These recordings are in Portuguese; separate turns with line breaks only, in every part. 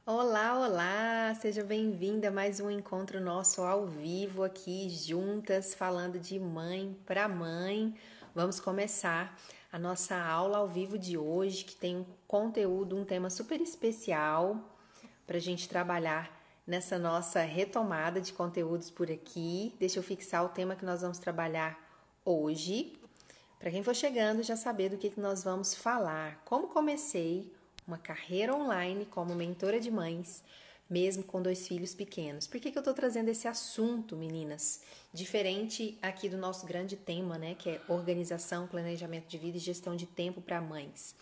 Olá, olá! Seja bem-vinda a mais um encontro nosso ao vivo aqui, juntas, falando de mãe para mãe. Vamos começar a nossa aula ao vivo de hoje, que tem um conteúdo, um tema super especial para a gente trabalhar nessa nossa retomada de conteúdos por aqui. Deixa eu fixar o tema que nós vamos trabalhar hoje. Para quem for chegando, já saber do que nós vamos falar. Como comecei uma carreira online como mentora de mães, mesmo com 2 filhos pequenos. Por que eu estou trazendo esse assunto, meninas? Diferente aqui do nosso grande tema, né? Que é organização, planejamento de vida e gestão de tempo para mães.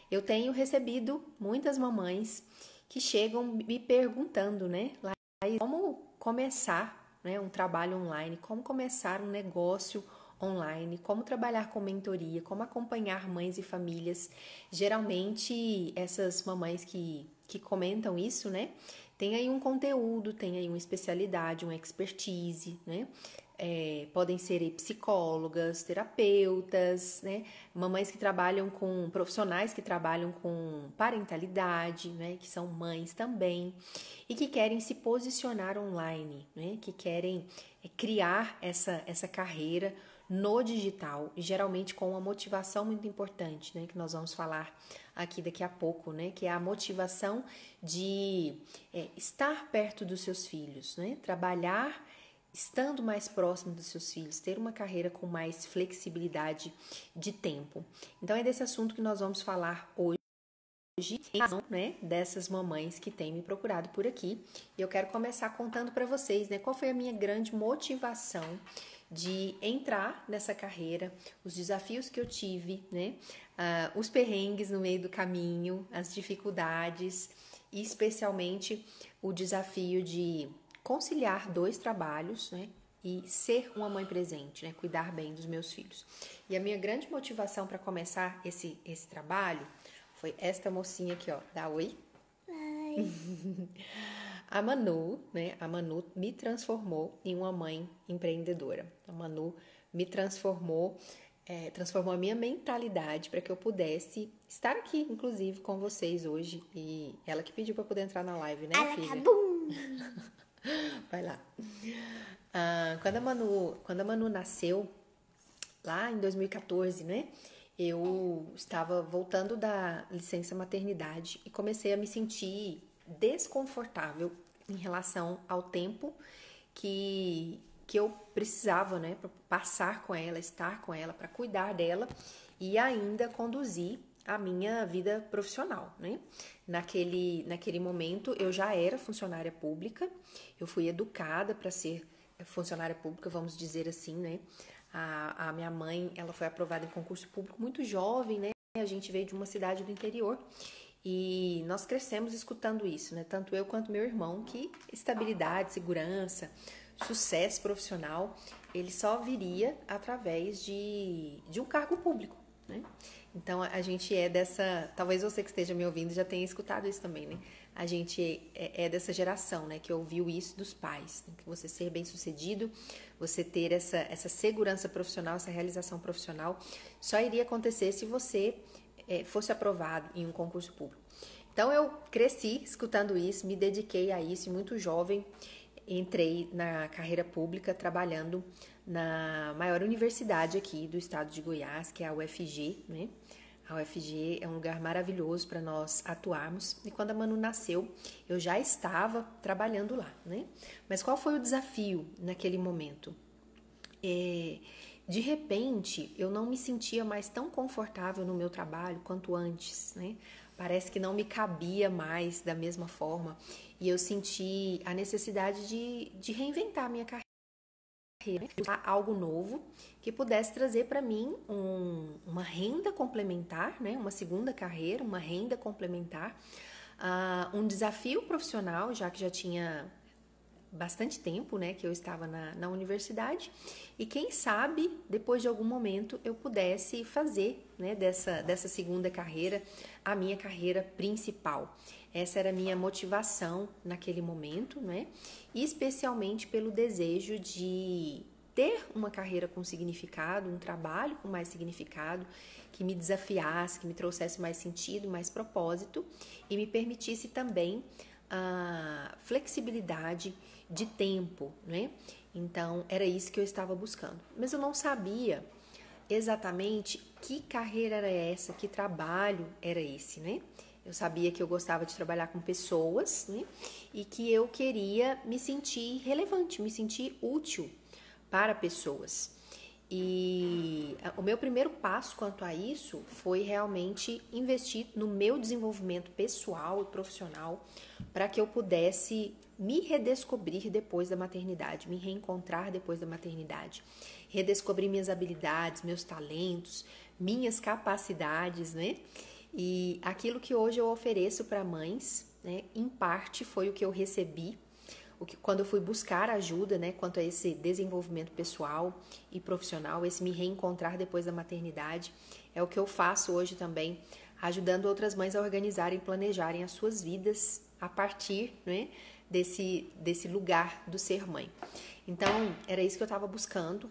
Eu tenho recebido muitas mamães que chegam me perguntando, né? Como começar, né, um trabalho online, como começar um negócio online, como trabalhar com mentoria, como acompanhar mães e famílias. Geralmente, essas mamães que comentam isso, né, tem aí um conteúdo, tem aí uma especialidade, uma expertise, né? Podem ser psicólogas, terapeutas, né? Mamães que trabalham com profissionais que trabalham com parentalidade, né? Que são mães também e que querem se posicionar online, né? Que querem criar essa carreira no digital, e geralmente com uma motivação muito importante, né? Que nós vamos falar aqui daqui a pouco, né? Que é a motivação de estar perto dos seus filhos, né? Trabalhar estando mais próximo dos seus filhos, ter uma carreira com mais flexibilidade de tempo. Então é desse assunto que nós vamos falar hoje, em razão, né, dessas mamães que têm me procurado por aqui. E eu quero começar contando para vocês, né, qual foi a minha grande motivação de entrar nessa carreira, os desafios que eu tive, né, os perrengues no meio do caminho, as dificuldades e especialmente o desafio de conciliar 2 trabalhos, né, e ser uma mãe presente, né, cuidar bem dos meus filhos. E a minha grande motivação para começar esse trabalho foi esta mocinha aqui, ó, dá oi.
Ai.
A Manu, né? A Manu me transformou em uma mãe empreendedora. A Manu me transformou a minha mentalidade para que eu pudesse estar aqui, inclusive, com vocês hoje. E ela que pediu para poder entrar na live, né, filha?
Alacabum!
Vai lá. Quando a Manu nasceu, lá em 2014, né? Eu estava voltando da licença maternidade e comecei a me sentir desconfortável em relação ao tempo que eu precisava, né, para passar com ela, estar com ela, para cuidar dela e ainda conduzir a minha vida profissional, né? Naquele momento eu já era funcionária pública, eu fui educada para ser funcionária pública, vamos dizer assim, né? A minha mãe, ela foi aprovada em concurso público muito jovem, né? A gente veio de uma cidade do interior e nós crescemos escutando isso, né? Tanto eu quanto meu irmão, que estabilidade, segurança, sucesso profissional, ele só viria através de um cargo público, né? Então a gente é dessa, talvez você que esteja me ouvindo já tenha escutado isso também, né? A gente é dessa geração, né, que ouviu isso dos pais, né? Que você ser bem-sucedido, você ter essa segurança profissional, essa realização profissional, só iria acontecer se você fosse aprovado em um concurso público. Então eu cresci escutando isso, me dediquei a isso, e muito jovem entrei na carreira pública trabalhando na maior universidade aqui do estado de Goiás, que é a UFG, né? A UFG é um lugar maravilhoso para nós atuarmos. E quando a Manu nasceu, eu já estava trabalhando lá, né? Mas qual foi o desafio naquele momento? De repente, eu não me sentia mais tão confortável no meu trabalho quanto antes, né? Parece que não me cabia mais da mesma forma. E eu senti a necessidade de reinventar a minha carreira, algo novo que pudesse trazer para mim uma renda complementar, né? Uma segunda carreira, uma renda complementar, um desafio profissional, já que já tinha bastante tempo, né, que eu estava na universidade, e quem sabe depois de algum momento eu pudesse fazer, né, dessa segunda carreira a minha carreira principal. Essa era a minha motivação naquele momento, né, e especialmente pelo desejo de ter uma carreira com significado, um trabalho com mais significado, que me desafiasse, que me trouxesse mais sentido, mais propósito e me permitisse também a flexibilidade de tempo, né? Então, era isso que eu estava buscando. Mas eu não sabia exatamente que carreira era essa, que trabalho era esse, né? Eu sabia que eu gostava de trabalhar com pessoas, né? E que eu queria me sentir relevante, me sentir útil para pessoas. E o meu primeiro passo quanto a isso foi realmente investir no meu desenvolvimento pessoal e profissional para que eu pudesse me redescobrir depois da maternidade, me reencontrar depois da maternidade, redescobrir minhas habilidades, meus talentos, minhas capacidades, né? E aquilo que hoje eu ofereço para mães, né, em parte foi o que eu recebi quando eu fui buscar ajuda, né, quanto a esse desenvolvimento pessoal e profissional, esse me reencontrar depois da maternidade, é o que eu faço hoje também, ajudando outras mães a organizarem e planejarem as suas vidas a partir, né, desse lugar do ser mãe. Então, era isso que eu estava buscando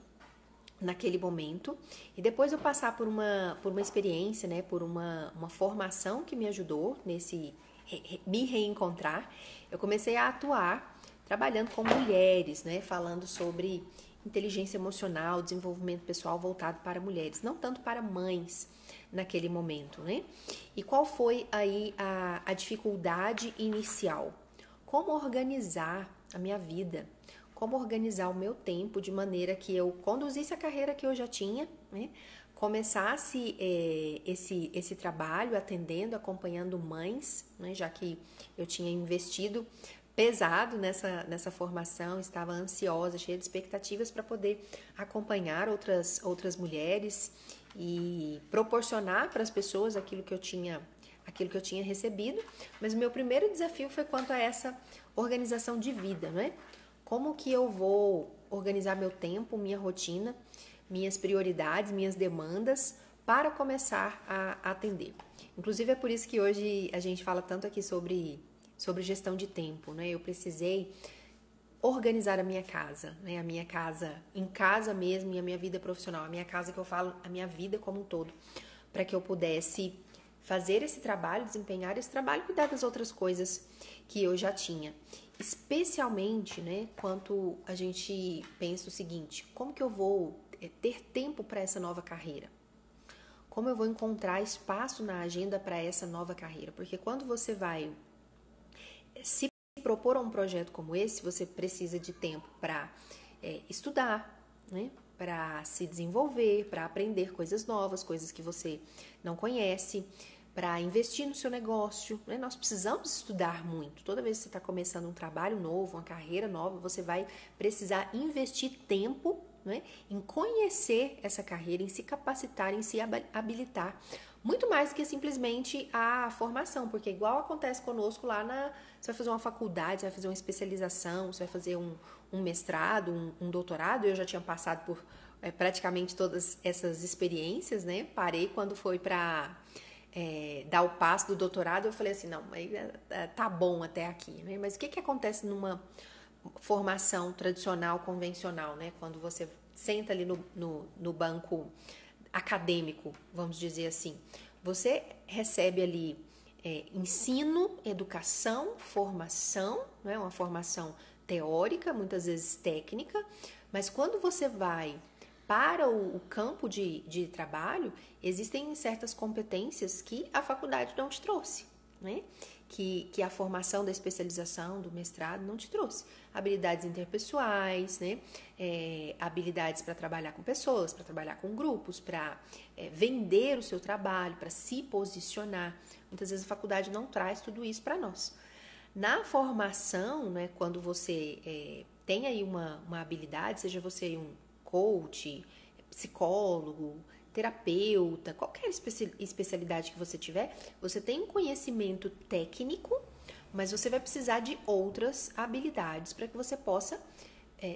naquele momento, e depois eu passar por uma experiência, né, por uma formação que me ajudou nesse me reencontrar, eu comecei a atuar trabalhando com mulheres, né, falando sobre inteligência emocional, desenvolvimento pessoal voltado para mulheres, não tanto para mães naquele momento, né? E qual foi aí a dificuldade inicial? Como organizar a minha vida? Como organizar o meu tempo de maneira que eu conduzisse a carreira que eu já tinha, né? Começasse esse trabalho atendendo, acompanhando mães, né? Já que eu tinha investido pesado nessa formação, estava ansiosa, cheia de expectativas para poder acompanhar outras mulheres e proporcionar para as pessoas aquilo que eu tinha recebido. Mas o meu primeiro desafio foi quanto a essa organização de vida, não é? Como que eu vou organizar meu tempo, minha rotina, minhas prioridades, minhas demandas para começar a atender. Inclusive é por isso que hoje a gente fala tanto aqui sobre gestão de tempo, né? Eu precisei organizar a minha casa, né? A minha casa em casa mesmo e a minha vida profissional, a minha casa que eu falo, a minha vida como um todo, para que eu pudesse fazer esse trabalho, desempenhar esse trabalho, cuidar das outras coisas que eu já tinha. Especialmente, né, quanto a gente pensa o seguinte, como que eu vou ter tempo para essa nova carreira? Como eu vou encontrar espaço na agenda para essa nova carreira? Porque quando você vai se propor a um projeto como esse, você precisa de tempo para estudar, né? Para se desenvolver, para aprender coisas novas, coisas que você não conhece, para investir no seu negócio, né? Nós precisamos estudar muito. Toda vez que você está começando um trabalho novo, uma carreira nova, você vai precisar investir tempo, né, em conhecer essa carreira, em se capacitar, em se habilitar. Muito mais do que simplesmente a formação, porque igual acontece conosco lá você vai fazer uma faculdade, você vai fazer uma especialização, você vai fazer um mestrado, um doutorado. Eu já tinha passado por praticamente todas essas experiências, né? Parei quando foi para dar o passo do doutorado, eu falei assim, não, tá bom até aqui, né? Mas o que acontece numa formação tradicional, convencional, né? Quando você senta ali no banco acadêmico, vamos dizer assim, você recebe ali ensino, educação, formação, né? Uma formação teórica, muitas vezes técnica, mas quando você vai para o campo de trabalho, existem certas competências que a faculdade não te trouxe, né? Que a formação da especialização, do mestrado não te trouxe. Habilidades interpessoais, né? Habilidades para trabalhar com pessoas, para trabalhar com grupos, para vender o seu trabalho, para se posicionar. Muitas vezes a faculdade não traz tudo isso para nós. Na formação, né, quando você tem aí uma habilidade, seja você um coach, psicólogo, terapeuta, qualquer especialidade que você tiver, você tem um conhecimento técnico, mas você vai precisar de outras habilidades para que você possa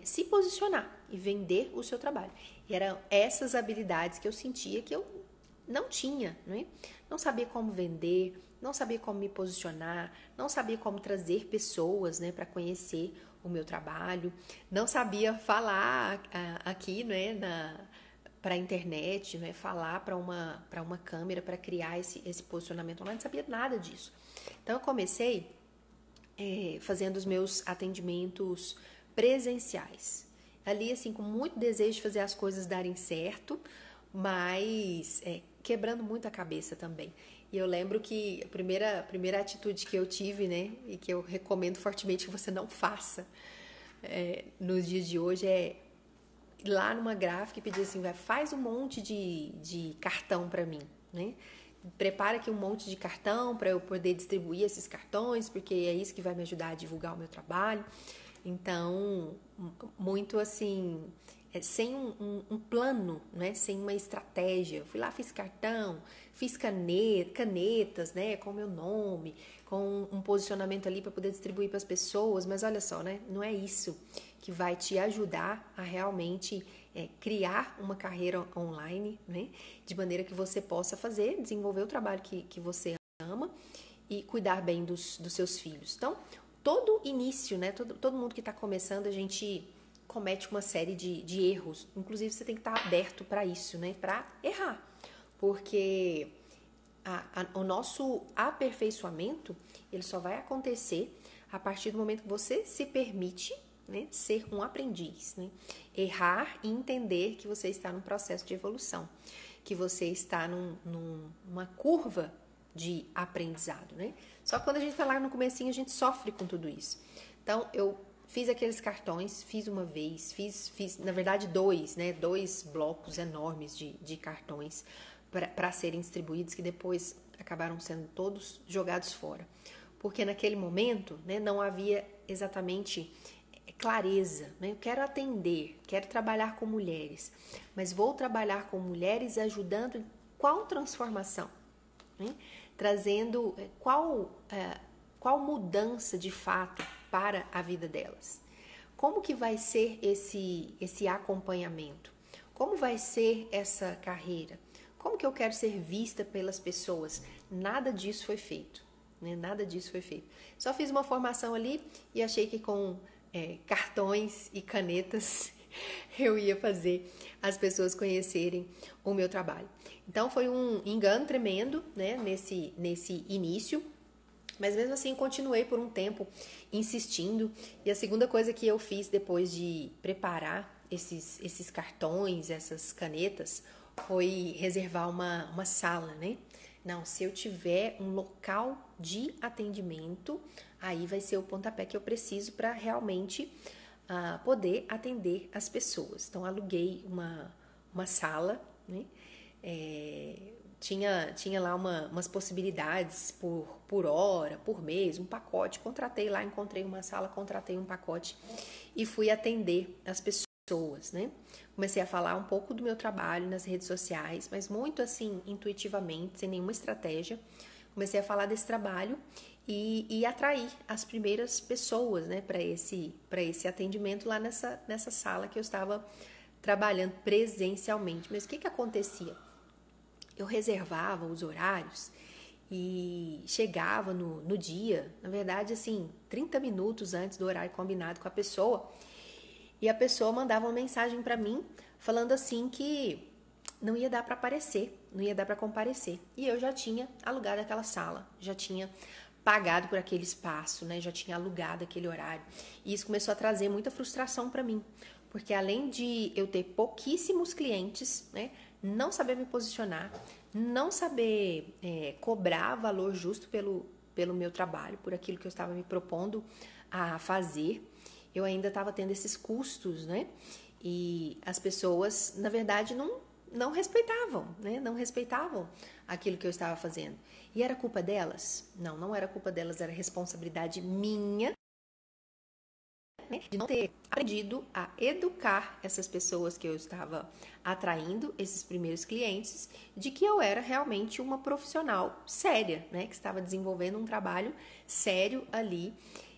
se posicionar e vender o seu trabalho. E eram essas habilidades que eu sentia que eu não tinha, né? Não sabia como vender, não sabia como me posicionar, não sabia como trazer pessoas, né, para conhecer o meu trabalho, não sabia falar aqui, né, para a internet, né, falar para uma câmera para criar esse posicionamento online, não sabia nada disso. Então eu comecei fazendo os meus atendimentos presenciais. Ali, assim, com muito desejo de fazer as coisas darem certo, mas quebrando muito a cabeça também. E eu lembro que a primeira atitude que eu tive, né, e que eu recomendo fortemente que você não faça nos dias de hoje, é ir lá numa gráfica e pedir assim, faz um monte de cartão para mim, né? Prepara aqui um monte de cartão para eu poder distribuir esses cartões, porque é isso que vai me ajudar a divulgar o meu trabalho. Então, muito assim, sem um plano, né? Sem uma estratégia. Fui lá, fiz cartão, fiz canetas, né? Com o meu nome, com um posicionamento ali para poder distribuir para as pessoas. Mas olha só, né? Não é isso que vai te ajudar a realmente criar uma carreira online, né? De maneira que você possa desenvolver o trabalho que você ama e cuidar bem dos seus filhos. Então, todo início, né? Todo mundo que está começando, a gente comete uma série de erros. Inclusive, você tem que estar aberto para isso, né? Para errar. Porque o nosso aperfeiçoamento, ele só vai acontecer a partir do momento que você se permite, né, ser um aprendiz, né? Errar e entender que você está num processo de evolução, que você está numa curva de aprendizado, né? Só que quando a gente está lá no comecinho, a gente sofre com tudo isso. Então, eu fiz aqueles cartões, fiz uma vez, fiz na verdade dois, né? 2 blocos enormes de cartões para serem distribuídos, que depois acabaram sendo todos jogados fora. Porque naquele momento, né, não havia exatamente clareza, né? Eu quero atender, quero trabalhar com mulheres, mas vou trabalhar com mulheres ajudando em qual transformação, né? Trazendo qual mudança de fato para a vida delas. Como que vai ser esse acompanhamento? Como vai ser essa carreira? Como que eu quero ser vista pelas pessoas? Nada disso foi feito, né? Nada disso foi feito. Só fiz uma formação ali e achei que com cartões e canetas eu ia fazer as pessoas conhecerem o meu trabalho. Então foi um engano tremendo, né, nesse início, mas mesmo assim continuei por um tempo insistindo. E a segunda coisa que eu fiz depois de preparar esses cartões, essas canetas, foi reservar uma sala, né? Não, se eu tiver um local de atendimento, aí vai ser o pontapé que eu preciso para realmente poder atender as pessoas. Então, aluguei uma sala, né? Tinha lá umas possibilidades por hora, por mês, um pacote. Contratei lá, encontrei uma sala, contratei um pacote e fui atender as pessoas, né? Comecei a falar um pouco do meu trabalho nas redes sociais, mas muito assim, intuitivamente, sem nenhuma estratégia. Comecei a falar desse trabalho e atrair as primeiras pessoas, né, para esse atendimento lá nessa sala que eu estava trabalhando presencialmente. Mas o que acontecia? Eu reservava os horários e chegava no dia, na verdade, assim, 30 minutos antes do horário combinado com a pessoa, e a pessoa mandava uma mensagem para mim falando assim que não ia dar para aparecer, não ia dar para comparecer. E eu já tinha alugado aquela sala, já tinha pagado por aquele espaço, né? Já tinha alugado aquele horário. E isso começou a trazer muita frustração para mim, porque além de eu ter pouquíssimos clientes, né, não saber me posicionar, não saber cobrar valor justo pelo meu trabalho, por aquilo que eu estava me propondo a fazer, eu ainda estava tendo esses custos, né? E as pessoas, na verdade, não respeitavam, né? Não respeitavam aquilo que eu estava fazendo. E era culpa delas? Não era culpa delas, era responsabilidade minha, né, de não ter aprendido a educar essas pessoas que eu estava atraindo, esses primeiros clientes, de que eu era realmente uma profissional séria, né, que estava desenvolvendo um trabalho sério ali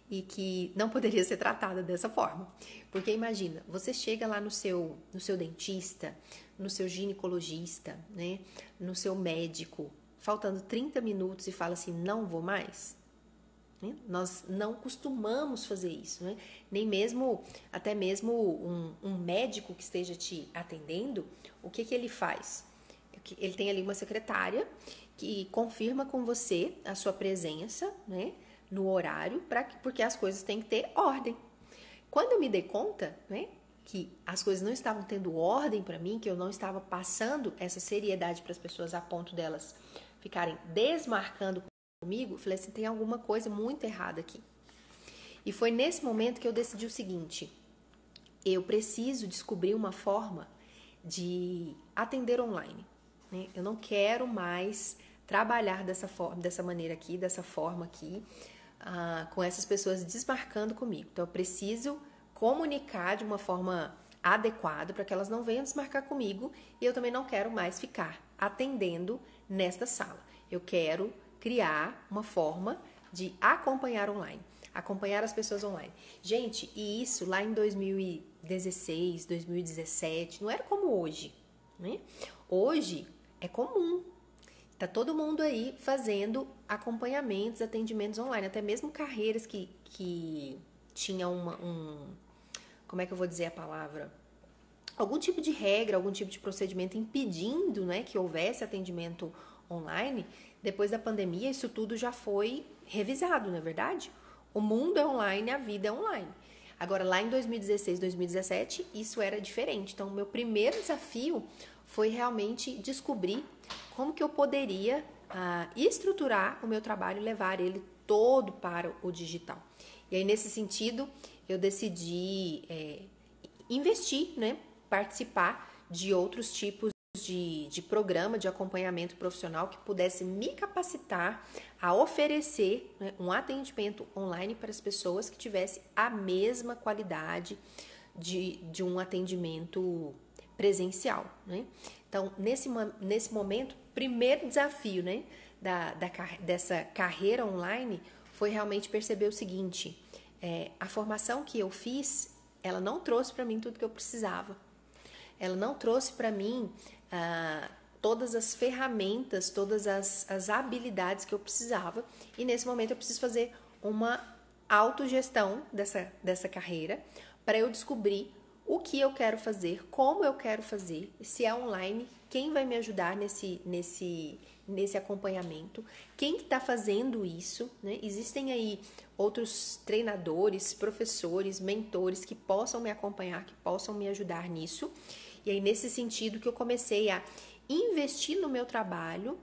e que não poderia ser tratada dessa forma. Porque imagina, você chega lá no seu dentista, no seu ginecologista, né, no seu médico, faltando 30 minutos e fala assim, não vou mais. Nós não costumamos fazer isso, né? Nem mesmo, até mesmo um médico que esteja te atendendo, o que ele faz? Ele tem ali uma secretária que confirma com você a sua presença, né? no horário, porque as coisas têm que ter ordem. Quando eu me dei conta, né, que as coisas não estavam tendo ordem para mim, que eu não estava passando essa seriedade para as pessoas a ponto delas ficarem desmarcando comigo, eu falei assim, tem alguma coisa muito errada aqui. E foi nesse momento que eu decidi o seguinte, eu preciso descobrir uma forma de atender online, né? Eu não quero mais trabalhar dessa maneira aqui, dessa forma aqui, com essas pessoas desmarcando comigo. Então eu preciso comunicar de uma forma adequada para que elas não venham desmarcar comigo e eu também não quero mais ficar atendendo nesta sala. Eu quero criar uma forma de acompanhar online, acompanhar as pessoas online. Gente, e isso lá em 2016, 2017, não era como hoje, né? Hoje é comum. Tá todo mundo aí fazendo acompanhamentos, atendimentos online, até mesmo carreiras que tinham como é que eu vou dizer a palavra? Algum tipo de regra, algum tipo de procedimento impedindo, né, que houvesse atendimento online. Depois da pandemia, isso tudo já foi revisado, não é verdade? O mundo é online, a vida é online. Agora, lá em 2016, 2017, isso era diferente. Então, o meu primeiro desafio foi realmente descobrir como que eu poderia estruturar o meu trabalho e levar ele todo para o digital. E aí, nesse sentido, eu decidi investir, né, participar de outros tipos de programa de acompanhamento profissional que pudesse me capacitar a oferecer, né, um atendimento online para as pessoas que tivesse a mesma qualidade de um atendimento presencial, né? Então, nesse momento, primeiro desafio, né, dessa carreira online foi realmente perceber o seguinte, a formação que eu fiz, ela não trouxe para mim tudo que eu precisava. Ela não trouxe para mim todas as ferramentas, todas as habilidades que eu precisava. E nesse momento eu preciso fazer uma autogestão dessa carreira para eu descobrir o que eu quero fazer, como eu quero fazer, se é online, quem vai me ajudar nesse acompanhamento, quem que está fazendo isso, né? Existem aí outros treinadores, professores, mentores que possam me acompanhar, que possam me ajudar nisso. E aí, nesse sentido que eu comecei a investir no meu trabalho,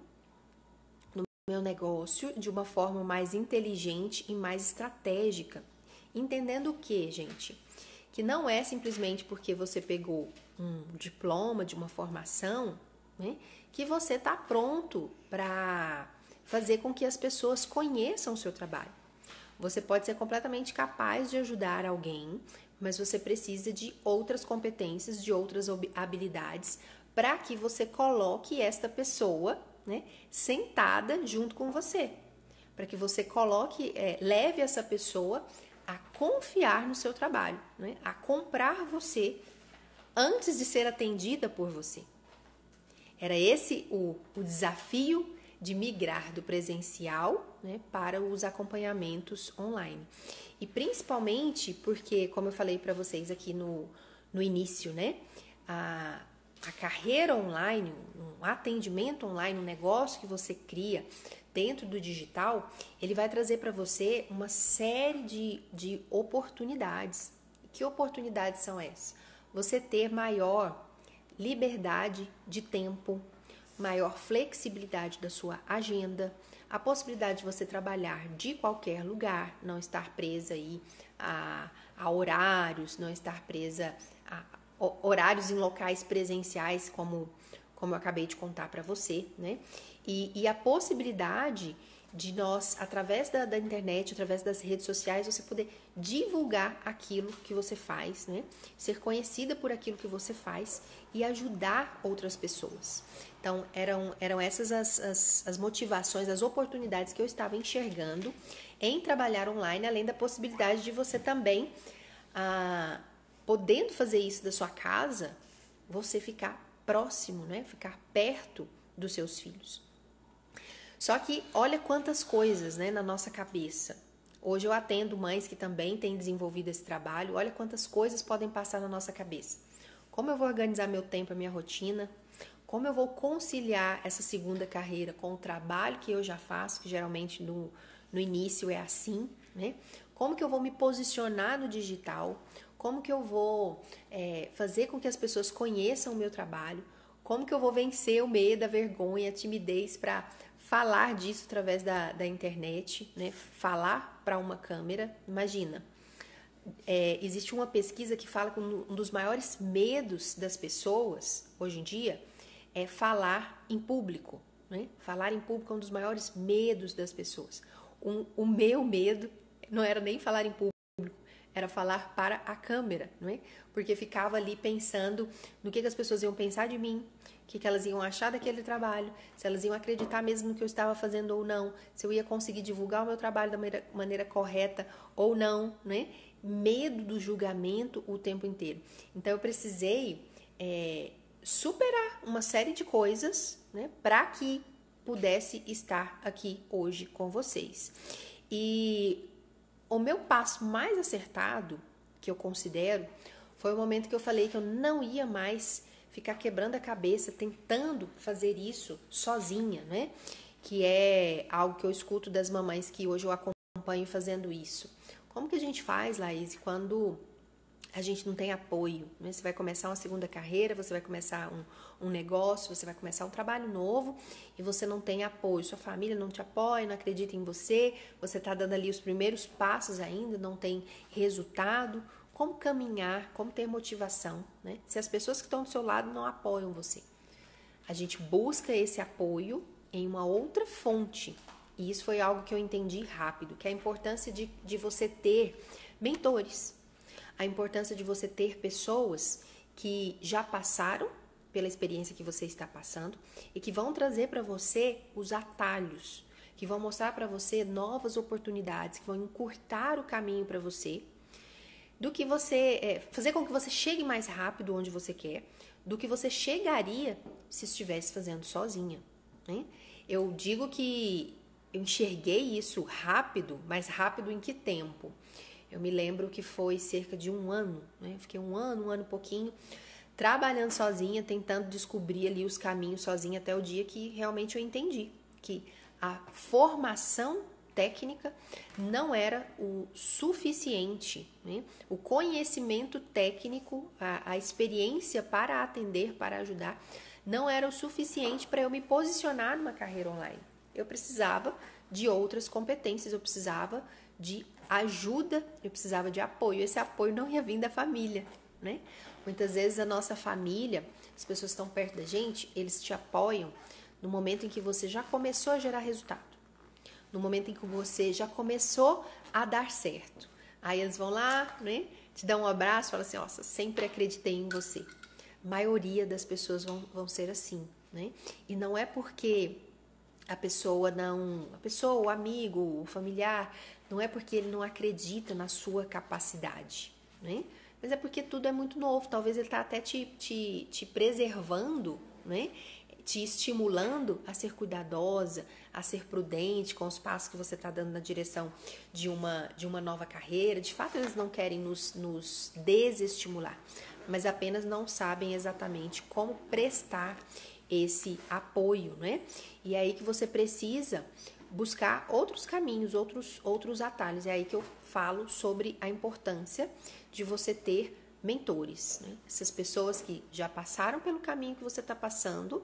no meu negócio, de uma forma mais inteligente e mais estratégica. Entendendo o que, gente? Que não é simplesmente porque você pegou um diploma de uma formação, né, que você está pronto para fazer com que as pessoas conheçam o seu trabalho. Você pode ser completamente capaz de ajudar alguém, mas você precisa de outras competências, de outras habilidades, para que você coloque esta pessoa, né, sentada junto com você. Para que você leve essa pessoa a confiar no seu trabalho, né, a comprar você antes de ser atendida por você. Era esse o desafio de migrar do presencial, né, para os acompanhamentos online. E principalmente porque, como eu falei para vocês aqui no início, né, a carreira online, um atendimento online, um negócio que você cria dentro do digital, ele vai trazer para você uma série de oportunidades. Que oportunidades são essas? Você ter maior liberdade de tempo, maior flexibilidade da sua agenda, a possibilidade de você trabalhar de qualquer lugar, não estar presa aí a horários, não estar presa a horários em locais presenciais, como eu acabei de contar para você, né? E a possibilidade de nós, através da internet, através das redes sociais, você poder divulgar aquilo que você faz, né? Ser conhecida por aquilo que você faz e ajudar outras pessoas. Então, eram essas as motivações, as oportunidades que eu estava enxergando em trabalhar online, além da possibilidade de você também, podendo fazer isso da sua casa, você ficar próximo, né? Ficar perto dos seus filhos. Só que olha quantas coisas, né, na nossa cabeça. Hoje eu atendo mães que também têm desenvolvido esse trabalho. Olha quantas coisas podem passar na nossa cabeça. Como eu vou organizar meu tempo, a minha rotina? Como eu vou conciliar essa segunda carreira com o trabalho que eu já faço, que geralmente no no início é assim, né? Como que eu vou me posicionar no digital? Como que eu vou fazer com que as pessoas conheçam o meu trabalho? Como que eu vou vencer o medo, a vergonha, a timidez para falar disso através da internet, né? Falar para uma câmera. Imagina, existe uma pesquisa que fala que um dos maiores medos das pessoas hoje em dia é falar em público, né? Falar em público é um dos maiores medos das pessoas. O meu medo não era nem falar em público, era falar para a câmera, não é? Porque ficava ali pensando no que as pessoas iam pensar de mim, o que elas iam achar daquele trabalho, se elas iam acreditar mesmo no que eu estava fazendo ou não, se eu ia conseguir divulgar o meu trabalho da maneira correta ou não, né? Medo do julgamento o tempo inteiro. Então eu precisei superar uma série de coisas, né, para que pudesse estar aqui hoje com vocês. E o meu passo mais acertado, que eu considero, foi o momento que eu falei que eu não ia mais ficar quebrando a cabeça tentando fazer isso sozinha, né? Que é algo que eu escuto das mamães que hoje eu acompanho fazendo isso. Como que a gente faz, Laís, quando a gente não tem apoio, né? Você vai começar uma segunda carreira, você vai começar um negócio, você vai começar um trabalho novo e você não tem apoio, sua família não te apoia, não acredita em você, você está dando ali os primeiros passos ainda, não tem resultado. Como caminhar, como ter motivação, né? Se as pessoas que estão do seu lado não apoiam você. A gente busca esse apoio em uma outra fonte. E isso foi algo que eu entendi rápido, que é a importância de você ter mentores. A importância de você ter pessoas que já passaram pela experiência que você está passando e que vão trazer para você os atalhos, que vão mostrar para você novas oportunidades, que vão encurtar o caminho para você, do que você fazer com que você chegue mais rápido onde você quer, do que você chegaria se estivesse fazendo sozinha, né? Eu digo que eu enxerguei isso rápido, mas rápido em que tempo? Eu me lembro que foi cerca de um ano, né? Eu fiquei um ano e pouquinho, trabalhando sozinha, tentando descobrir ali os caminhos sozinha, até o dia que realmente eu entendi que a formação técnica não era o suficiente, né? O conhecimento técnico, a experiência para atender, para ajudar, não era o suficiente para eu me posicionar numa carreira online. Eu precisava de outras competências, eu precisava de ajuda, eu precisava de apoio. Esse apoio não ia vir da família, né? Muitas vezes a nossa família, as pessoas que estão perto da gente, eles te apoiam no momento em que você já começou a gerar resultado, no momento em que você já começou a dar certo. Aí eles vão lá, né? Te dão um abraço, falam assim, nossa, sempre acreditei em você. A maioria das pessoas vão ser assim, né? E não é porque o amigo, o familiar, não é porque ele não acredita na sua capacidade, né? Mas é porque tudo é muito novo, talvez ele está até te preservando, né? Te estimulando a ser cuidadosa, a ser prudente com os passos que você está dando na direção de uma nova carreira. De fato, eles não querem nos desestimular, mas apenas não sabem exatamente como prestar esse apoio, né? E é aí que você precisa buscar outros caminhos, outros atalhos. É aí que eu falo sobre a importância de você ter mentores, né? Essas pessoas que já passaram pelo caminho que você está passando,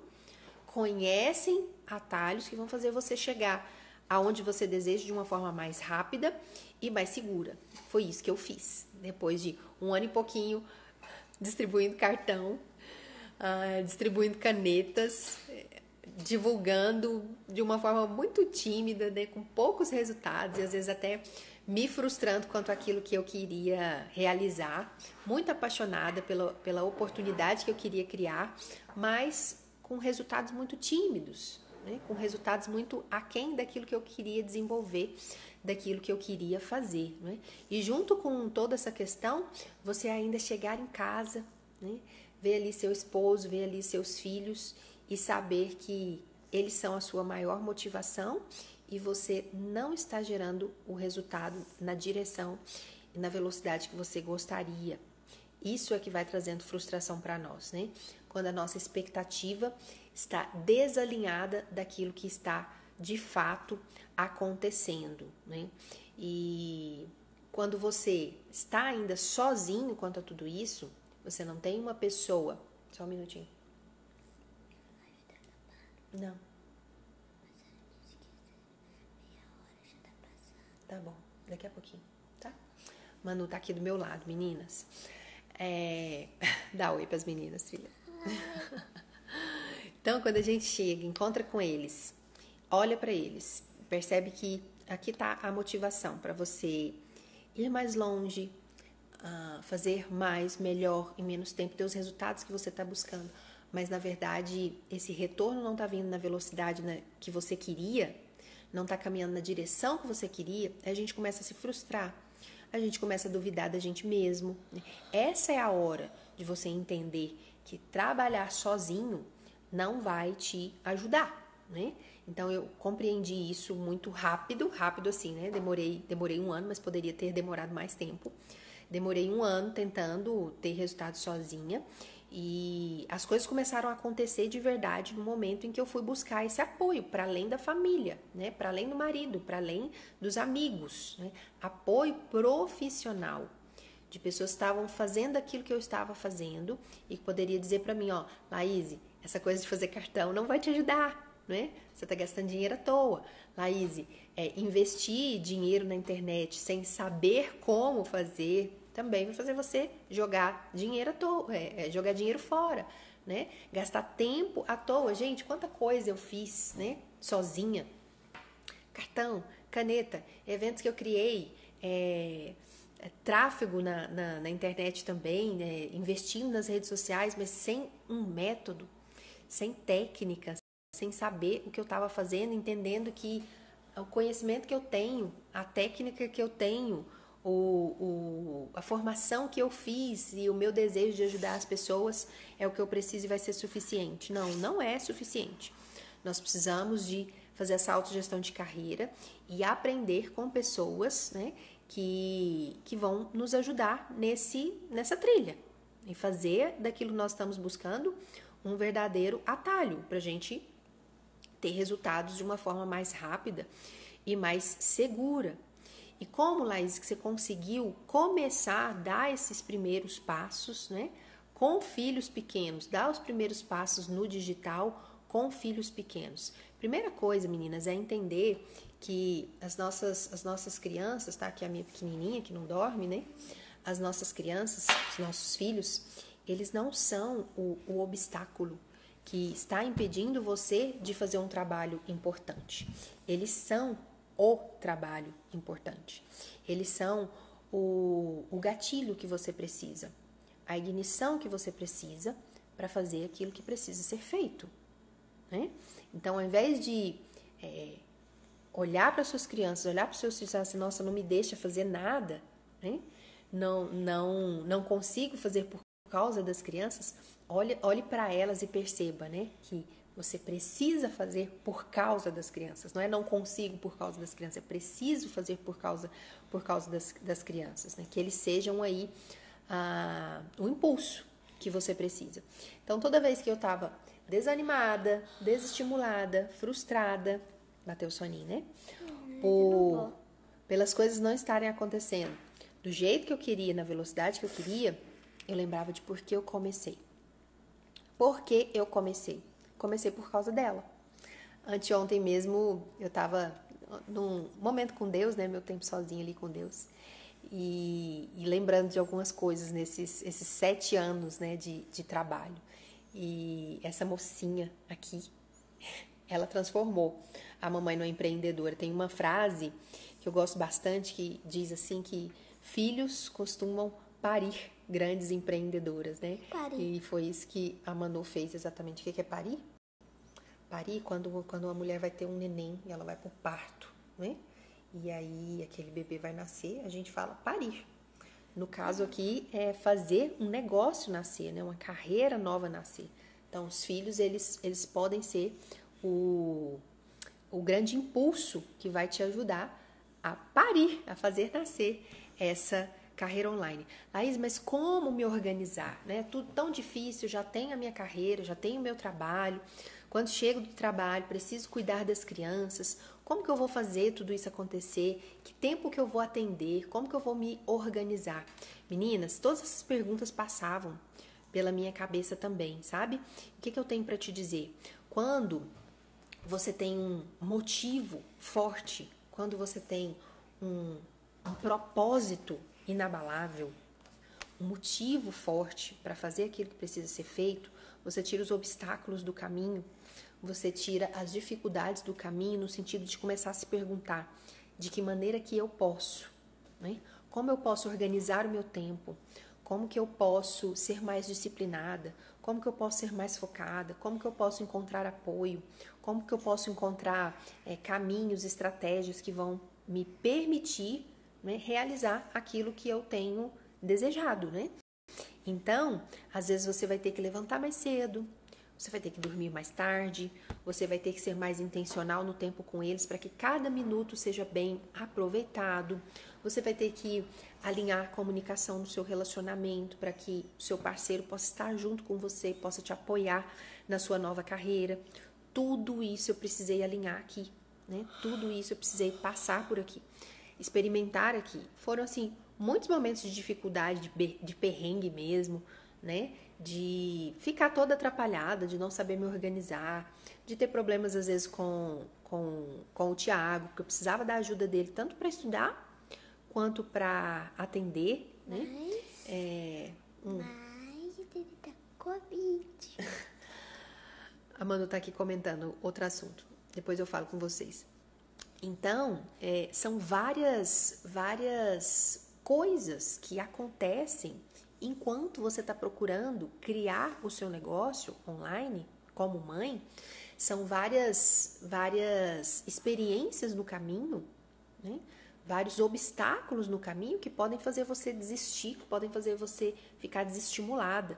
conhecem atalhos que vão fazer você chegar aonde você deseja de uma forma mais rápida e mais segura. Foi isso que eu fiz. Depois de um ano e pouquinho distribuindo cartão, distribuindo canetas, divulgando de uma forma muito tímida, né, com poucos resultados e às vezes até me frustrando quanto àquilo que eu queria realizar, muito apaixonada pela oportunidade que eu queria criar, mas com resultados muito tímidos, né, com resultados muito aquém daquilo que eu queria desenvolver, daquilo que eu queria fazer, né? E junto com toda essa questão, você ainda chegar em casa, né, ver ali seu esposo, ver ali seus filhos e saber que eles são a sua maior motivação e você não está gerando o resultado na direção e na velocidade que você gostaria. Isso é que vai trazendo frustração para nós, né? Quando a nossa expectativa está desalinhada daquilo que está de fato acontecendo, né? E quando você está ainda sozinho quanto a tudo isso, você não tem uma pessoa. Só um minutinho. Não. Tá bom, daqui a pouquinho, tá? Manu tá aqui do meu lado, meninas. Dá oi pras meninas, filha. Então, quando a gente chega, encontra com eles, olha pra eles, percebe que aqui tá a motivação para você ir mais longe, fazer mais, melhor, em menos tempo, ter os resultados que você tá buscando. Mas, na verdade, esse retorno não tá vindo na velocidade que você queria, não tá caminhando na direção que você queria, a gente começa a se frustrar, a gente começa a duvidar da gente mesmo. Essa é a hora de você entender que trabalhar sozinho não vai te ajudar, né? Então, eu compreendi isso muito rápido assim, né? Demorei 1 ano, mas poderia ter demorado mais tempo. Demorei 1 ano tentando ter resultado sozinha e as coisas começaram a acontecer de verdade no momento em que eu fui buscar esse apoio para além da família, né? Para além do marido, para além dos amigos, né? Apoio profissional de pessoas que estavam fazendo aquilo que eu estava fazendo e que poderia dizer para mim, ó, Laís, essa coisa de fazer cartão não vai te ajudar, né? Você está gastando dinheiro à toa. Laís, investir dinheiro na internet sem saber como fazer também vai fazer você jogar dinheiro à toa, jogar dinheiro fora, né? Gastar tempo à toa. Gente, quanta coisa eu fiz, né? Sozinha. Cartão, caneta, eventos que eu criei, tráfego na internet também, né? Investindo nas redes sociais, mas sem um método, sem técnicas, sem saber o que eu estava fazendo, entendendo que o conhecimento que eu tenho, a técnica que eu tenho, a formação que eu fiz e o meu desejo de ajudar as pessoas é o que eu preciso e vai ser suficiente. Não, não é suficiente. Nós precisamos de fazer essa autogestão de carreira e aprender com pessoas, né, que vão nos ajudar nessa trilha e fazer daquilo que nós estamos buscando um verdadeiro atalho para a gente ter resultados de uma forma mais rápida e mais segura. E como, Laís, que você conseguiu começar a dar esses primeiros passos, né? Com filhos pequenos, dar os primeiros passos no digital com filhos pequenos. Primeira coisa, meninas, é entender que as nossas crianças, tá? Que é a minha pequenininha que não dorme, né? As nossas crianças, os nossos filhos, eles não são o obstáculo que está impedindo você de fazer um trabalho importante. Eles são o trabalho importante. Eles são o gatilho que você precisa, a ignição que você precisa para fazer aquilo que precisa ser feito, né? Então, ao invés de olhar para suas crianças, olhar para os seus filhos e falar assim, nossa, não me deixa fazer nada, né? Não consigo fazer por causa das crianças, olhe para elas e perceba, né, que você precisa fazer por causa das crianças. Não consigo por causa das crianças, é preciso fazer por causa das crianças, né? Que eles sejam aí o impulso que você precisa. Então, toda vez que eu estava desanimada, desestimulada, frustrada, bateu o soninho, né? Pelas coisas não estarem acontecendo do jeito que eu queria, na velocidade que eu queria, eu lembrava de por que eu comecei. Por que eu comecei? Comecei por causa dela. Anteontem mesmo, eu estava num momento com Deus, né? Meu tempo sozinho ali com Deus. E lembrando de algumas coisas esses 7 anos, né, de trabalho. E essa mocinha aqui, ela transformou a mamãe numa empreendedora. Tem uma frase que eu gosto bastante que diz assim que filhos costumam parir grandes empreendedoras, né? Parir. E foi isso que a Manu fez exatamente. O que é parir? Parir quando uma mulher vai ter um neném e ela vai pro parto, né? E aí aquele bebê vai nascer, a gente fala parir. No caso aqui é fazer um negócio nascer, né? Uma carreira nova nascer. Então os filhos eles podem ser o grande impulso que vai te ajudar a parir, a fazer nascer essa carreira online. Laís, mas como me organizar? Né? Tudo tão difícil, já tenho a minha carreira, já tenho o meu trabalho. Quando chego do trabalho, preciso cuidar das crianças, como que eu vou fazer tudo isso acontecer? Que tempo que eu vou atender? Como que eu vou me organizar? Meninas, todas essas perguntas passavam pela minha cabeça também, sabe? O que eu tenho para te dizer? Quando você tem um motivo forte, quando você tem um propósito inabalável, um motivo forte para fazer aquilo que precisa ser feito, você tira os obstáculos do caminho, você tira as dificuldades do caminho no sentido de começar a se perguntar de que maneira que eu posso, né? Como eu posso organizar o meu tempo, como que eu posso ser mais disciplinada, como que eu posso ser mais focada, como que eu posso encontrar apoio, como que eu posso encontrar caminhos, estratégias que vão me permitir, né, realizar aquilo que eu tenho desejado, né? Então, às vezes você vai ter que levantar mais cedo, você vai ter que dormir mais tarde, você vai ter que ser mais intencional no tempo com eles para que cada minuto seja bem aproveitado. Você vai ter que alinhar a comunicação no seu relacionamento para que o seu parceiro possa estar junto com você, possa te apoiar na sua nova carreira. Tudo isso eu precisei alinhar aqui, né? Tudo isso eu precisei passar por aqui, experimentar aqui. Foram, assim, muitos momentos de dificuldade, de perrengue mesmo, né? De ficar toda atrapalhada, de não saber me organizar, de ter problemas às vezes com o Thiago, porque eu precisava da ajuda dele tanto para estudar quanto para atender, né?
Mas ele tá com Covid.
A Manu tá aqui comentando outro assunto. Depois eu falo com vocês. Então, são várias coisas que acontecem enquanto você está procurando criar o seu negócio online como mãe. São várias experiências no caminho, né? Vários obstáculos no caminho que podem fazer você desistir, que podem fazer você ficar desestimulada.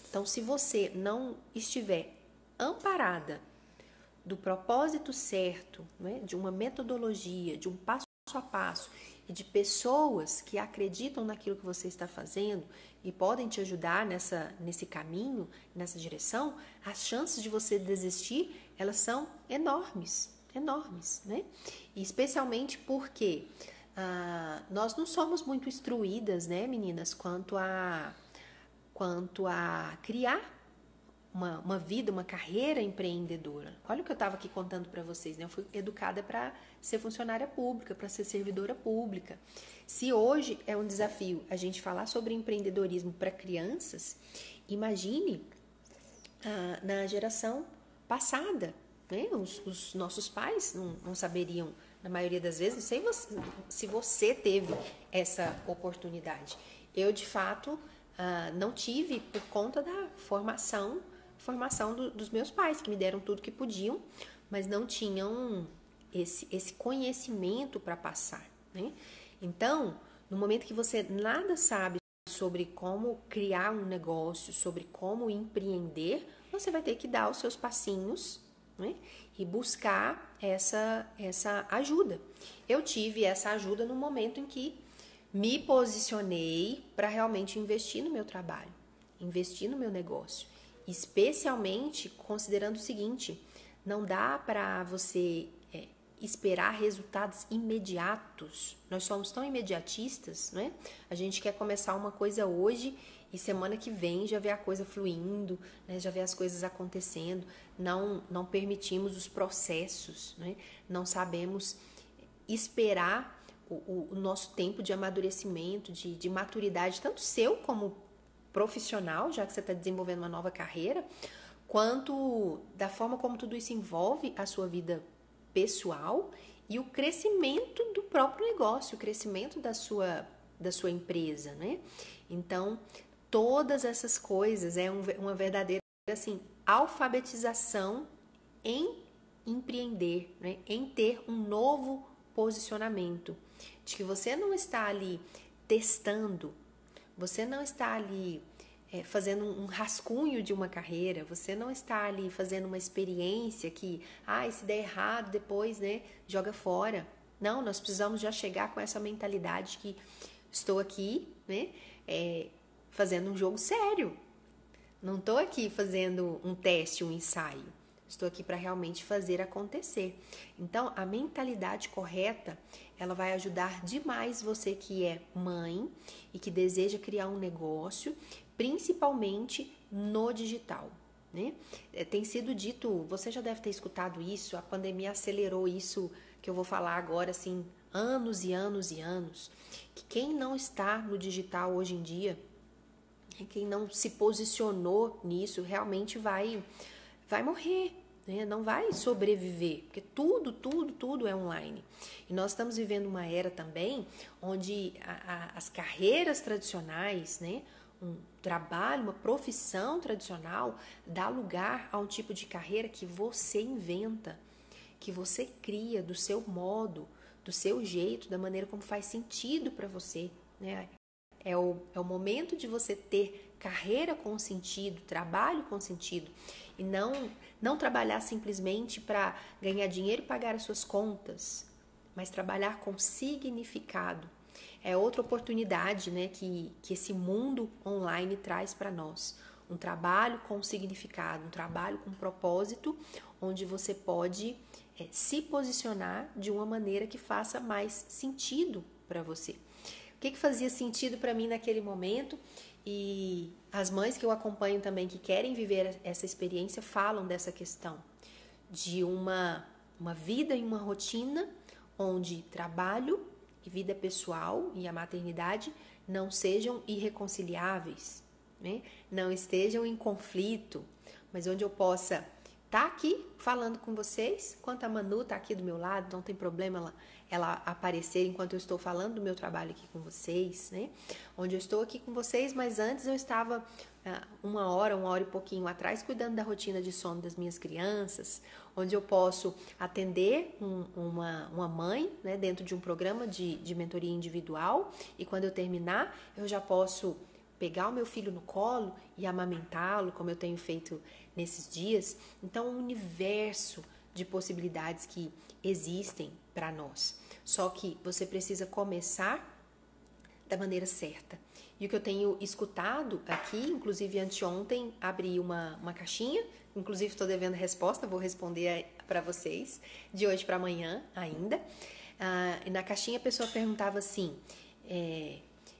Então, se você não estiver amparada do propósito certo, né, de uma metodologia, de um passo a passo e de pessoas que acreditam naquilo que você está fazendo e podem te ajudar nesse caminho, nessa direção, as chances de você desistir, elas são enormes, né? E especialmente porque nós não somos muito instruídas, né, meninas, quanto a criar uma vida, uma carreira empreendedora. Olha o que eu estava aqui contando para vocês, né? Eu fui educada para ser funcionária pública, para ser servidora pública. Se hoje é um desafio a gente falar sobre empreendedorismo para crianças, imagine na geração passada, né? Os nossos pais não saberiam, na maioria das vezes. Não sei se você teve essa oportunidade. Eu, de fato, não tive por conta da formação dos meus pais, que me deram tudo que podiam, mas não tinham esse conhecimento para passar, né? Então, no momento que você nada sabe sobre como criar um negócio, sobre como empreender, você vai ter que dar os seus passinhos, né? E buscar essa ajuda. Eu tive essa ajuda no momento em que me posicionei para realmente investir no meu trabalho, investir no meu negócio. Especialmente considerando o seguinte, não dá para você esperar resultados imediatos. Nós somos tão imediatistas, né? A gente quer começar uma coisa hoje e semana que vem já vê a coisa fluindo, né? Já vê as coisas acontecendo. Não permitimos os processos, né? Não sabemos esperar o nosso tempo de amadurecimento, de maturidade, tanto seu como profissional, já que você está desenvolvendo uma nova carreira, quanto da forma como tudo isso envolve a sua vida pessoal e o crescimento do próprio negócio, o crescimento da sua empresa, né? Então, todas essas coisas uma verdadeira, assim, alfabetização em empreender, né? Em ter um novo posicionamento, de que você não está ali testando, você não está ali fazendo um rascunho de uma carreira, você não está ali fazendo uma experiência que, se der errado, depois, né, joga fora. Não, nós precisamos já chegar com essa mentalidade que estou aqui, né, fazendo um jogo sério. Não estou aqui fazendo um teste, um ensaio. estou aqui para realmente fazer acontecer. Então, a mentalidade correta, ela vai ajudar demais você que é mãe e que deseja criar um negócio, principalmente no digital, né? Tem sido dito, você já deve ter escutado isso, a pandemia acelerou isso que eu vou falar agora, assim, anos e anos e anos, que quem não está no digital hoje em dia, quem não se posicionou nisso, realmente vai morrer, né? Não vai sobreviver, porque tudo é online. E nós estamos vivendo uma era também onde as carreiras tradicionais, né? Um trabalho, uma profissão tradicional dá lugar a um tipo de carreira que você inventa, que você cria do seu modo, do seu jeito, da maneira como faz sentido para você, né? É o momento de você ter carreira com sentido, trabalho com sentido, e não trabalhar simplesmente para ganhar dinheiro e pagar as suas contas, mas trabalhar com significado. É outra oportunidade, né, que esse mundo online traz para nós. Um trabalho com significado, um trabalho com propósito, onde você pode se posicionar de uma maneira que faça mais sentido para você. O que fazia sentido para mim naquele momento? E as mães que eu acompanho também, que querem viver essa experiência, falam dessa questão de uma vida e uma rotina onde trabalho e vida pessoal e a maternidade não sejam irreconciliáveis, né? Não estejam em conflito, mas onde eu possa estar aqui falando com vocês, enquanto a Manu está aqui do meu lado, não tem problema ela aparecer enquanto eu estou falando do meu trabalho aqui com vocês, né? Onde eu estou aqui com vocês, mas antes eu estava uma hora e pouquinho atrás cuidando da rotina de sono das minhas crianças, onde eu posso atender uma mãe, né, dentro de um programa de mentoria individual, e quando eu terminar eu já posso pegar o meu filho no colo e amamentá-lo, como eu tenho feito nesses dias. Então, um universo de possibilidades que existem para nós. Só que você precisa começar da maneira certa. E o que eu tenho escutado aqui, inclusive anteontem abri uma caixinha, inclusive estou devendo resposta, vou responder para vocês de hoje para amanhã ainda. E na caixinha a pessoa perguntava assim,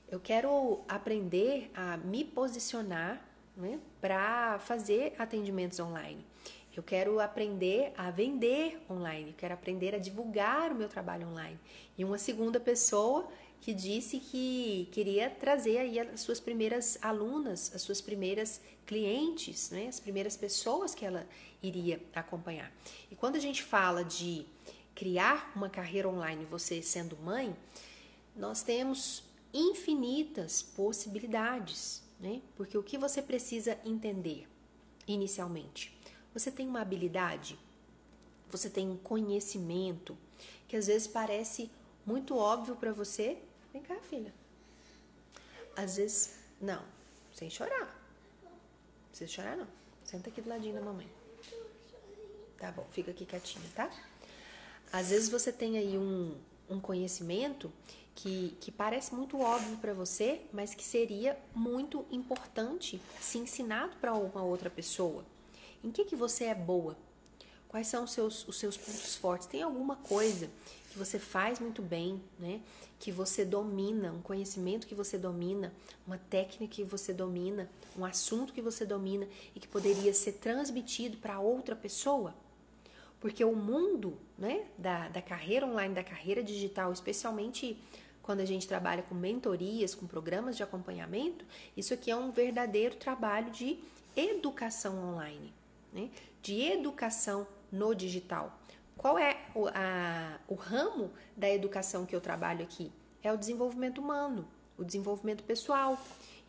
eu quero aprender a me posicionar, né, para fazer atendimentos online. Eu quero aprender a vender online, eu quero aprender a divulgar o meu trabalho online. E uma segunda pessoa que disse que queria trazer aí as suas primeiras alunas, as suas primeiras clientes, né, as primeiras pessoas que ela iria acompanhar. E quando a gente fala de criar uma carreira online, você sendo mãe, nós temos infinitas possibilidades, né? Porque o que você precisa entender inicialmente? Você tem uma habilidade, você tem um conhecimento que às vezes parece muito óbvio para você. Vem cá, filha. Às vezes, não, sem chorar. Não precisa chorar, não. Senta aqui do ladinho da mamãe. Tá bom, fica aqui quietinha, tá? Às vezes você tem aí um conhecimento que parece muito óbvio para você, mas que seria muito importante ser ensinado para uma outra pessoa. Em que você é boa? Quais são os seus pontos fortes? Tem alguma coisa que você faz muito bem, né? Que você domina, um conhecimento que você domina, uma técnica que você domina, um assunto que você domina e que poderia ser transmitido para outra pessoa? Porque o mundo, né, da carreira online, da carreira digital, especialmente quando a gente trabalha com mentorias, com programas de acompanhamento, isso aqui é um verdadeiro trabalho de educação online, né? De educação no digital. Qual é o ramo da educação que eu trabalho aqui? É o desenvolvimento humano, o desenvolvimento pessoal.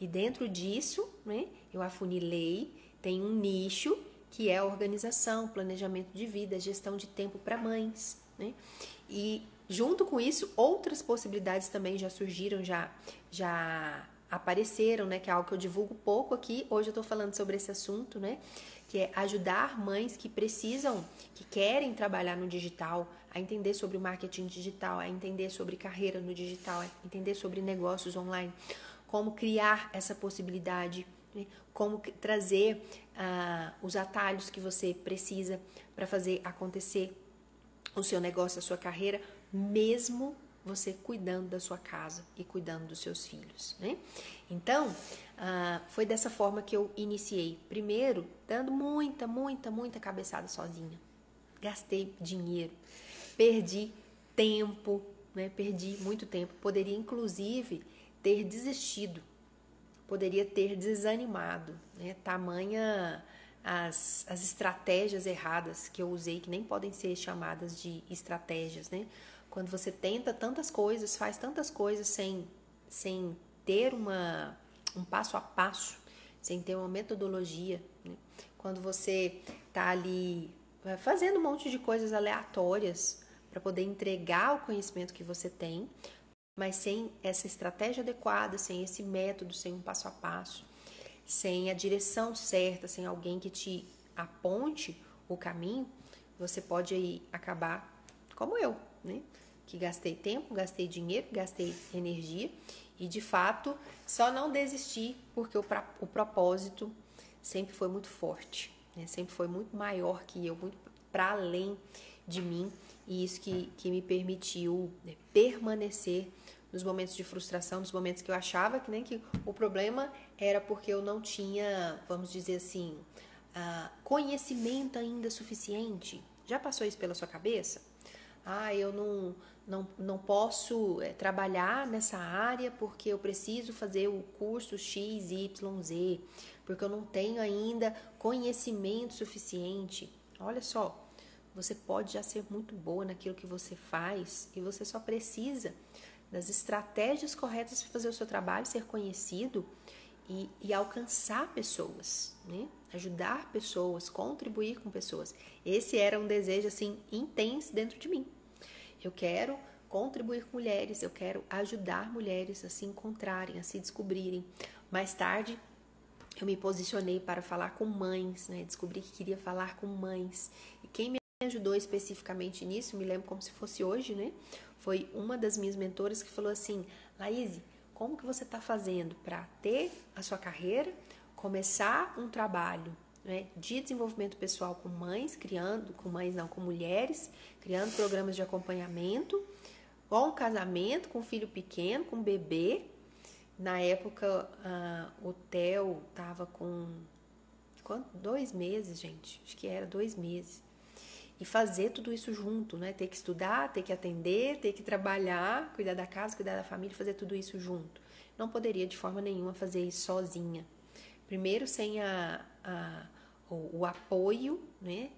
E dentro disso, né, eu afunilei, tem um nicho que é a organização, planejamento de vida, gestão de tempo para mães, né? E junto com isso, outras possibilidades também já surgiram, já apareceram, né? Que é algo que eu divulgo pouco aqui. Hoje eu tô falando sobre esse assunto, né? Que é ajudar mães que precisam, que querem trabalhar no digital, a entender sobre o marketing digital, a entender sobre carreira no digital, a entender sobre negócios online, como criar essa possibilidade né? Como trazer os atalhos que você precisa para fazer acontecer o seu negócio, a sua carreira, mesmo você cuidando da sua casa e cuidando dos seus filhos, né? Então, foi dessa forma que eu iniciei. Primeiro, dando muita cabeçada sozinha. Gastei dinheiro, perdi tempo, né? Perdi muito tempo. Poderia, inclusive, ter desistido. Poderia ter desanimado, né? Tamanha as estratégias erradas que eu usei, que nem podem ser chamadas de estratégias, né? Quando você tenta tantas coisas, faz tantas coisas sem ter um passo a passo, sem ter uma metodologia, né? Quando você tá ali fazendo um monte de coisas aleatórias para poder entregar o conhecimento que você tem, mas sem essa estratégia adequada, sem esse método, sem um passo a passo, sem a direção certa, sem alguém que te aponte o caminho, você pode aí acabar como eu, né? Que gastei tempo, gastei dinheiro, gastei energia e, de fato, só não desisti porque o propósito sempre foi muito forte, né? Sempre foi muito maior que eu, muito para além de mim, e isso que me permitiu, né, permanecer nos momentos de frustração, nos momentos que eu achava que nem que o problema era porque eu não tinha, vamos dizer assim, conhecimento ainda suficiente. Já passou isso pela sua cabeça? Eu não posso trabalhar nessa área porque eu preciso fazer o curso XYZ, porque eu não tenho ainda conhecimento suficiente. Olha só, você pode já ser muito boa naquilo que você faz e você só precisa das estratégias corretas para fazer o seu trabalho ser conhecido e alcançar pessoas, né? Ajudar pessoas, contribuir com pessoas. Esse era um desejo assim intenso dentro de mim. Eu quero contribuir com mulheres, eu quero ajudar mulheres a se encontrarem, a se descobrirem. Mais tarde, eu me posicionei para falar com mães, né? Descobri que queria falar com mães. E quem me ajudou especificamente nisso, me lembro como se fosse hoje, né? Foi uma das minhas mentoras que falou assim: Laís, como que você está fazendo para ter a sua carreira, começar um trabalho, né, de desenvolvimento pessoal com mães, com mulheres, criando programas de acompanhamento, com um casamento, com um filho pequeno, com um bebê. Na época, o Theo estava com 2 meses, gente, acho que era 2 meses. E fazer tudo isso junto, né? Ter que estudar, ter que atender, ter que trabalhar, cuidar da casa, cuidar da família, fazer tudo isso junto. Não poderia de forma nenhuma fazer isso sozinha. Primeiro, sem o apoio, né,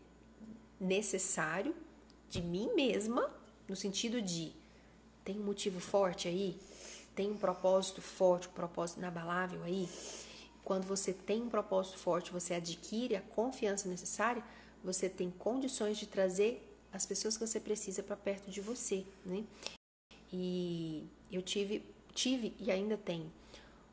necessário de mim mesma, no sentido de tem um motivo forte aí, tem um propósito forte, um propósito inabalável aí. Quando você tem um propósito forte, você adquire a confiança necessária, você tem condições de trazer as pessoas que você precisa para perto de você, né? E eu tive e ainda tenho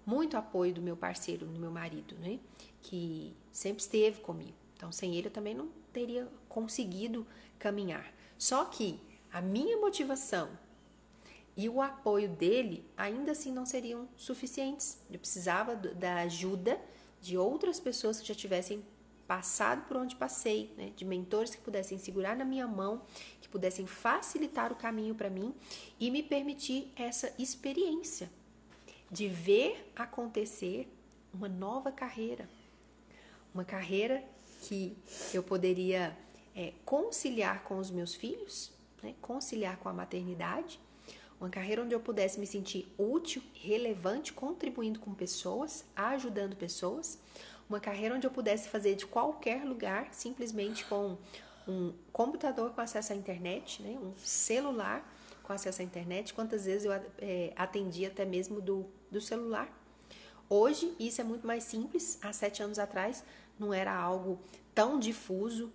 muito apoio do meu parceiro, do meu marido, né? Que sempre esteve comigo. Então, sem ele eu também não teria conseguido caminhar. Só que a minha motivação e o apoio dele ainda assim não seriam suficientes. Eu precisava da ajuda de outras pessoas que já tivessem passado por onde passei, né? De mentores que pudessem segurar na minha mão, que pudessem facilitar o caminho para mim e me permitir essa experiência de ver acontecer uma nova carreira. Uma carreira que eu poderia conciliar com os meus filhos, né? Conciliar com a maternidade. Uma carreira onde eu pudesse me sentir útil, relevante, contribuindo com pessoas, ajudando pessoas. Uma carreira onde eu pudesse fazer de qualquer lugar, simplesmente com um computador com acesso à internet, né? Um celular com acesso à internet. Quantas vezes eu atendi até mesmo do celular. Hoje, isso é muito mais simples. Há 7 anos atrás, não era algo tão difuso.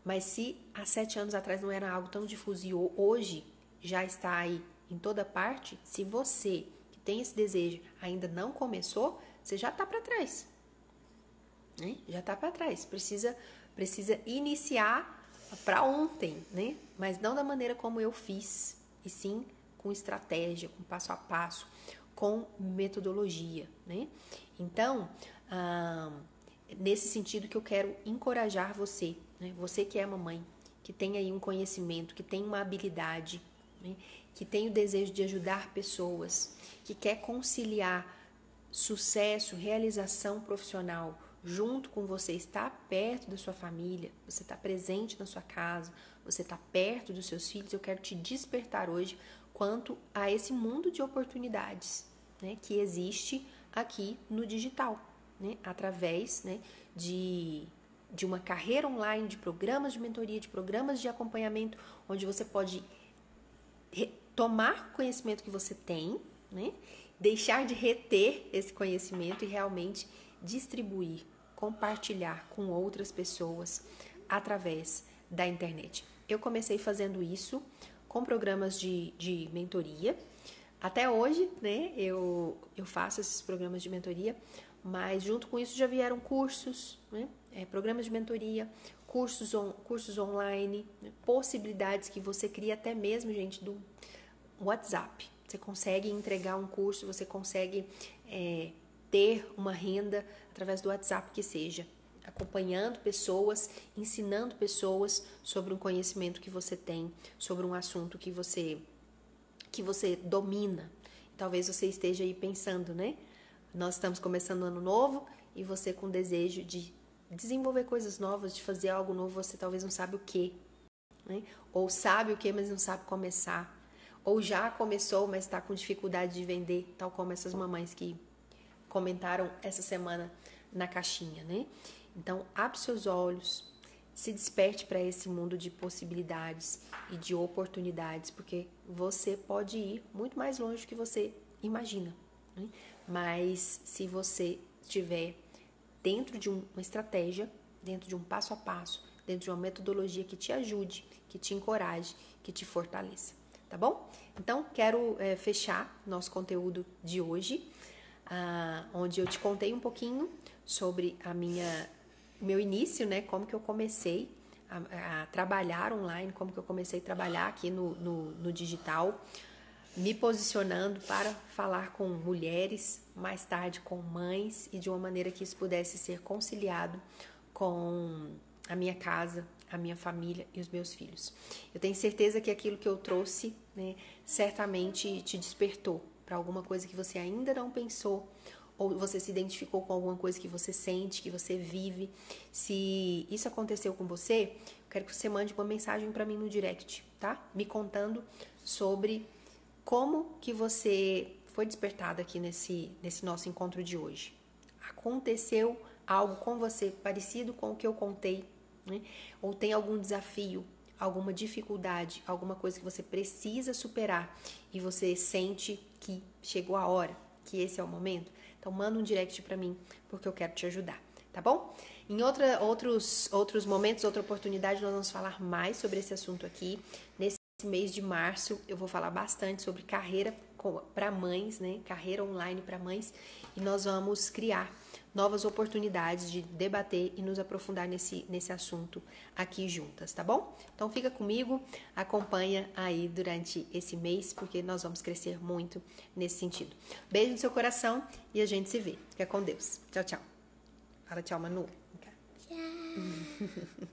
Mas se há 7 anos atrás não era algo tão difuso e hoje já está aí em toda parte, se você que tem esse desejo ainda não começou, você já está para trás. Né? Já está para trás. Precisa iniciar para ontem, né? Mas não da maneira como eu fiz, e sim com estratégia, com passo a passo, com metodologia, né? Então, nesse sentido que eu quero encorajar você, né? Você que é mamãe, que tem aí um conhecimento, que tem uma habilidade, né? Que tem o desejo de ajudar pessoas, que quer conciliar sucesso, realização profissional, junto com você estar perto da sua família, você está presente na sua casa, você está perto dos seus filhos. Eu quero te despertar hoje quanto a esse mundo de oportunidades, né, que existe aqui no digital, né, através, né, de uma carreira online, de programas de mentoria, de programas de acompanhamento, onde você pode tomar o conhecimento que você tem, né, deixar de reter esse conhecimento e realmente distribuir, compartilhar com outras pessoas através da internet. Eu comecei fazendo isso com programas de mentoria. Até hoje, né, eu faço esses programas de mentoria, mas junto com isso já vieram cursos, né, programas de mentoria, cursos online, né, possibilidades que você cria até mesmo, gente, do WhatsApp. Você consegue entregar um curso, você consegue ter uma renda através do WhatsApp, que seja acompanhando pessoas, ensinando pessoas sobre um conhecimento que você tem, sobre um assunto que você domina. Talvez você esteja aí pensando, né? Nós estamos começando um ano novo e você com desejo de desenvolver coisas novas, de fazer algo novo, você talvez não sabe o quê, né? Ou sabe o quê, mas não sabe começar. Ou já começou, mas está com dificuldade de vender, tal como essas mamães que comentaram essa semana na caixinha, né? Então, abre seus olhos, se desperte para esse mundo de possibilidades e de oportunidades, porque você pode ir muito mais longe do que você imagina, né? Mas se você estiver dentro de uma estratégia, dentro de um passo a passo, dentro de uma metodologia que te ajude, que te encoraje, que te fortaleça. Tá bom? Então, quero fechar nosso conteúdo de hoje, onde eu te contei um pouquinho sobre meu início, né? Como que eu comecei a trabalhar online, como que eu comecei a trabalhar aqui no digital, me posicionando para falar com mulheres, mais tarde com mães, e de uma maneira que isso pudesse ser conciliado com a minha casa, a minha família e os meus filhos. Eu tenho certeza que aquilo que eu trouxe, né, certamente te despertou para alguma coisa que você ainda não pensou, ou você se identificou com alguma coisa que você sente, que você vive. Se isso aconteceu com você, eu quero que você mande uma mensagem para mim no direct, tá? Me contando sobre como que você foi despertado aqui nesse nosso encontro de hoje. Aconteceu algo com você parecido com o que eu contei, né? Ou tem algum desafio, alguma dificuldade, alguma coisa que você precisa superar e você sente que chegou a hora, que esse é o momento? Então manda um direct pra mim, porque eu quero te ajudar, tá bom? Em outros momentos, outra oportunidade, nós vamos falar mais sobre esse assunto aqui. Nesse mês de março eu vou falar bastante sobre carreira para mães, né? Carreira online para mães, e nós vamos criar novas oportunidades de debater e nos aprofundar nesse assunto aqui juntas, tá bom? Então fica comigo, acompanha aí durante esse mês, porque nós vamos crescer muito nesse sentido. Beijo no seu coração e a gente se vê. Fica com Deus. Tchau, tchau. Fala tchau, Manu.
Tchau.